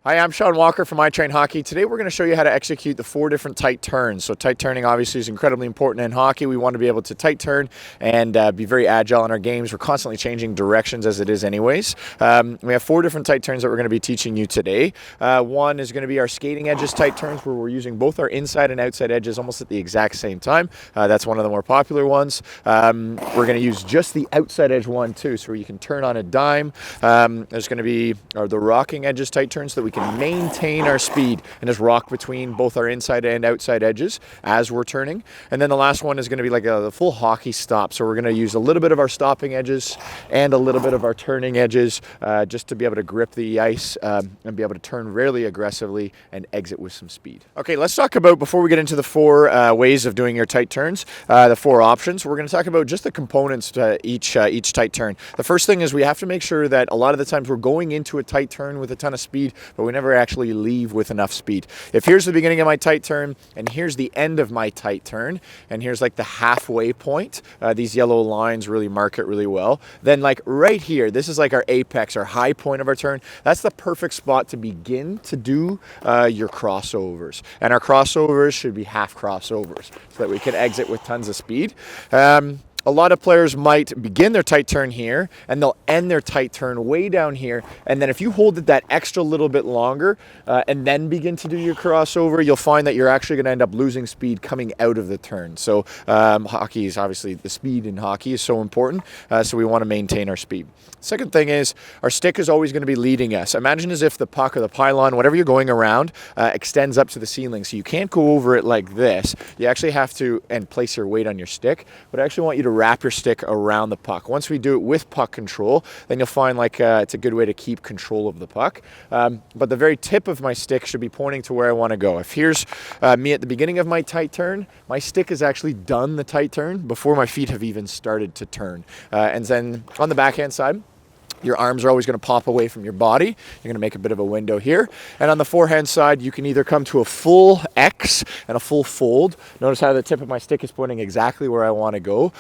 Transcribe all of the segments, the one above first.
Hi, I'm Sean Walker from iTrain Hockey. Today we're going to show you how to execute the 4 different tight turns. So tight turning obviously is incredibly important in hockey. We want to be able to tight turn and be very agile in our games. We're constantly changing directions as it is anyways. We have 4 different tight turns that we're going to be teaching you today. One is going to be our skating edges tight turns, where we're using both our inside and outside edges almost at the exact same time. That's one of the more popular ones. We're going to use just the outside edge one too, so where you can turn on a dime. There's going to be the rocking edges tight turns so that we can maintain our speed and just rock between both our inside and outside edges as we're turning. And then the last one is going to be like a full hockey stop. So we're going to use a little bit of our stopping edges and a little bit of our turning edges just to be able to grip the ice and be able to turn really aggressively and exit with some speed. Okay, let's talk about, before we get into the 4 ways of doing your tight turns, the 4 options. We're going to talk about just the components to each tight turn. The first thing is we have to make sure that a lot of the times we're going into a tight turn with a ton of speed, but we never actually leave with enough speed. If here's the beginning of my tight turn and here's the end of my tight turn and here's like the halfway point, these yellow lines really mark it really well. Then like right here, this is like our apex, our high point of our turn. That's the perfect spot to begin to do your crossovers. And our crossovers should be half crossovers so that we can exit with tons of speed. A lot of players might begin their tight turn here and they'll end their tight turn way down here. And then if you hold it that extra little bit longer and then begin to do your crossover, you'll find that you're actually going to end up losing speed coming out of the turn. So hockey is obviously, the speed in hockey is so important. So we want to maintain our speed. Second thing is our stick is always going to be leading us. Imagine as if the puck or the pylon, whatever you're going around, extends up to the ceiling. So you can't go over it like this. You actually have to, and place your weight on your stick, but I actually want you to wrap your stick around the puck. Once we do it with puck control, then you'll find like it's a good way to keep control of the puck. But the very tip of my stick should be pointing to where I want to go. If here's me at the beginning of my tight turn, my stick has actually done the tight turn before my feet have even started to turn. And then on the backhand side, your arms are always going to pop away from your body. You're going to make a bit of a window here. And on the forehand side, you can either come to a full X and a full fold. Notice how the tip of my stick is pointing exactly where I want to go.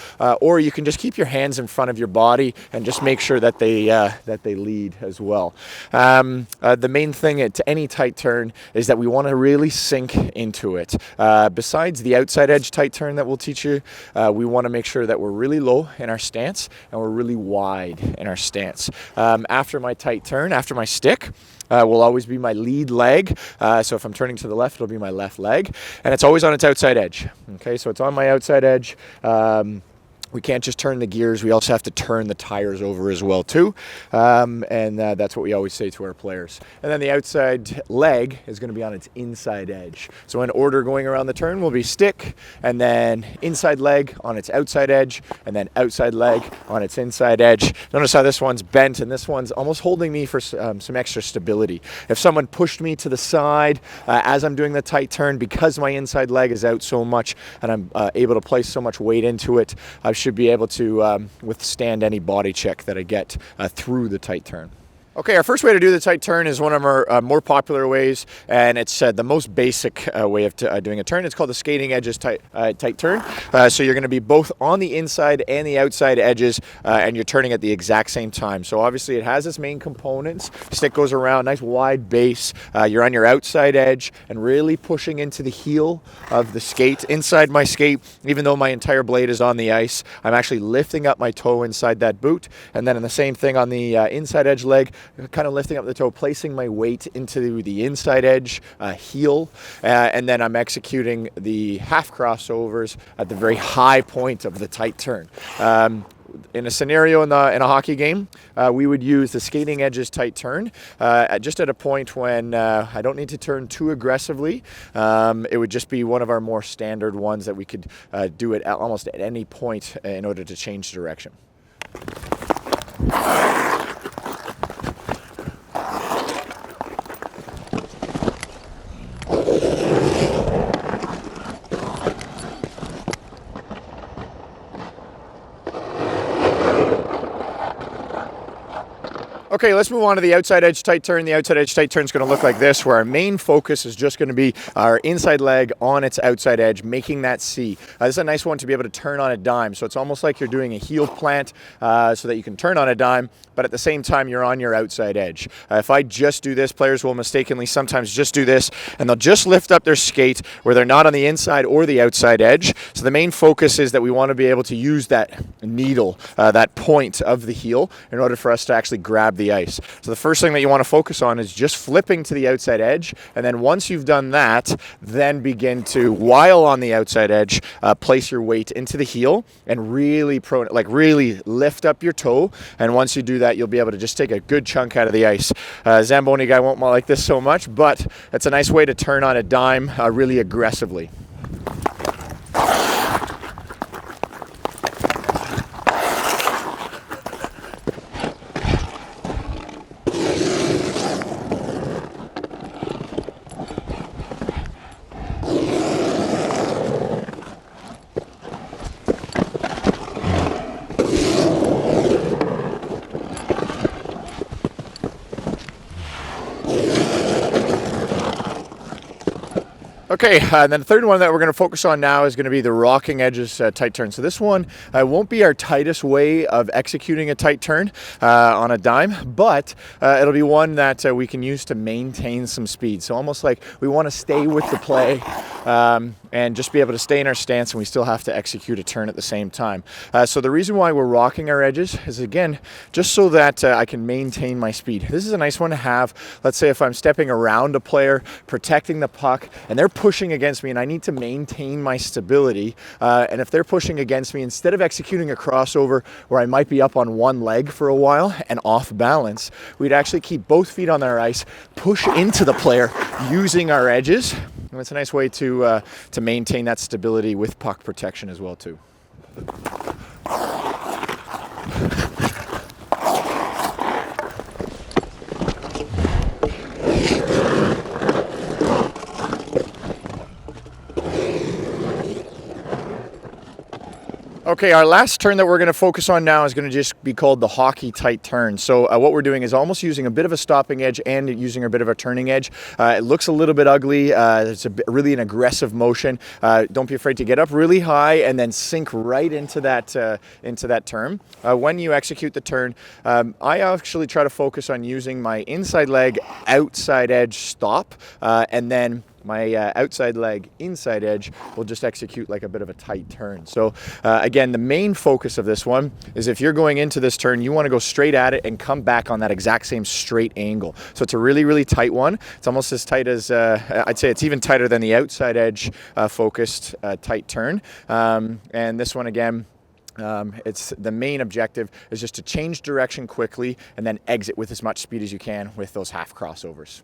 Or you can just keep your hands in front of your body and just make sure that they lead as well. The main thing to any tight turn is that we want to really sink into it. Besides the outside edge tight turn that we'll teach you, we want to make sure that we're really low in our stance and we're really wide in our stance. After my tight turn, after my stick, will always be my lead leg. So if I'm turning to the left, it'll be my left leg. And it's always on its outside edge. Okay, so it's on my outside edge. We can't just turn the gears. We also have to turn the tires over as well too. And that's what we always say to our players. And then the outside leg is going to be on its inside edge. So in order going around the turn will be stick, and then inside leg on its outside edge, and then outside leg on its inside edge. Notice how this one's bent and this one's almost holding me for some extra stability. If someone pushed me to the side as I'm doing the tight turn, because my inside leg is out so much and I'm able to place so much weight into it, I should be able to withstand any body check that I get through the tight turn. Okay, our first way to do the tight turn is one of our more popular ways, and it's the most basic way of doing a turn. It's called the skating edges tight turn. So you're going to be both on the inside and the outside edges, and you're turning at the exact same time. So obviously it has its main components. Stick goes around, nice wide base. You're on your outside edge and really pushing into the heel of the skate. Inside my skate, even though my entire blade is on the ice, I'm actually lifting up my toe inside that boot. And then in the same thing on the inside edge leg, kind of lifting up the toe, placing my weight into the inside edge heel, and then I'm executing the half crossovers at the very high point of the tight turn. In a scenario in a hockey game, we would use the skating edges tight turn just at a point when I don't need to turn too aggressively. It would just be one of our more standard ones that we could do it almost at any point in order to change direction. Okay, let's move on to the outside edge tight turn. The outside edge tight turn is going to look like this, where our main focus is just going to be our inside leg on its outside edge, making that C. This is a nice one to be able to turn on a dime. So it's almost like you're doing a heel plant so that you can turn on a dime, but at the same time, you're on your outside edge. If I just do this, players will mistakenly sometimes just do this, and they'll just lift up their skate where they're not on the inside or the outside edge. So the main focus is that we want to be able to use that needle, that point of the heel, in order for us to actually grab the ice. So the first thing that you want to focus on is just flipping to the outside edge, and then once you've done that, then begin to, while on the outside edge, place your weight into the heel and really really lift up your toe. And once you do that, you'll be able to just take a good chunk out of the ice. Zamboni guy won't like this so much, but it's a nice way to turn on a dime really aggressively. Okay, and then the third one that we're going to focus on now is going to be the rocking edges tight turn. So this one won't be our tightest way of executing a tight turn on a dime, but it'll be one that we can use to maintain some speed. So almost like we want to stay with the play and just be able to stay in our stance, and we still have to execute a turn at the same time. So the reason why we're rocking our edges is, again, just so that I can maintain my speed. This is a nice one to have. Let's say if I'm stepping around a player, protecting the puck, and they're pushing against me and I need to maintain my stability, and if they're pushing against me, instead of executing a crossover where I might be up on one leg for a while and off balance, we'd actually keep both feet on our ice, push into the player using our edges, and it's a nice way to maintain that stability with puck protection as well too. Okay, our last turn that we're going to focus on now is going to just be called the hockey tight turn. So what we're doing is almost using a bit of a stopping edge and using a bit of a turning edge. It looks a little bit ugly. It's really an aggressive motion. Don't be afraid to get up really high and then sink right into that turn. When you execute the turn, I actually try to focus on using my inside leg outside edge stop, and then my outside leg inside edge will just execute like a bit of a tight turn. So again, the main focus of this one is if you're going into this turn, you want to go straight at it and come back on that exact same straight angle. So it's a really, really tight one. It's almost as tight as, I'd say it's even tighter than the outside edge focused tight turn. And this one again, it's the main objective is just to change direction quickly and then exit with as much speed as you can with those half crossovers.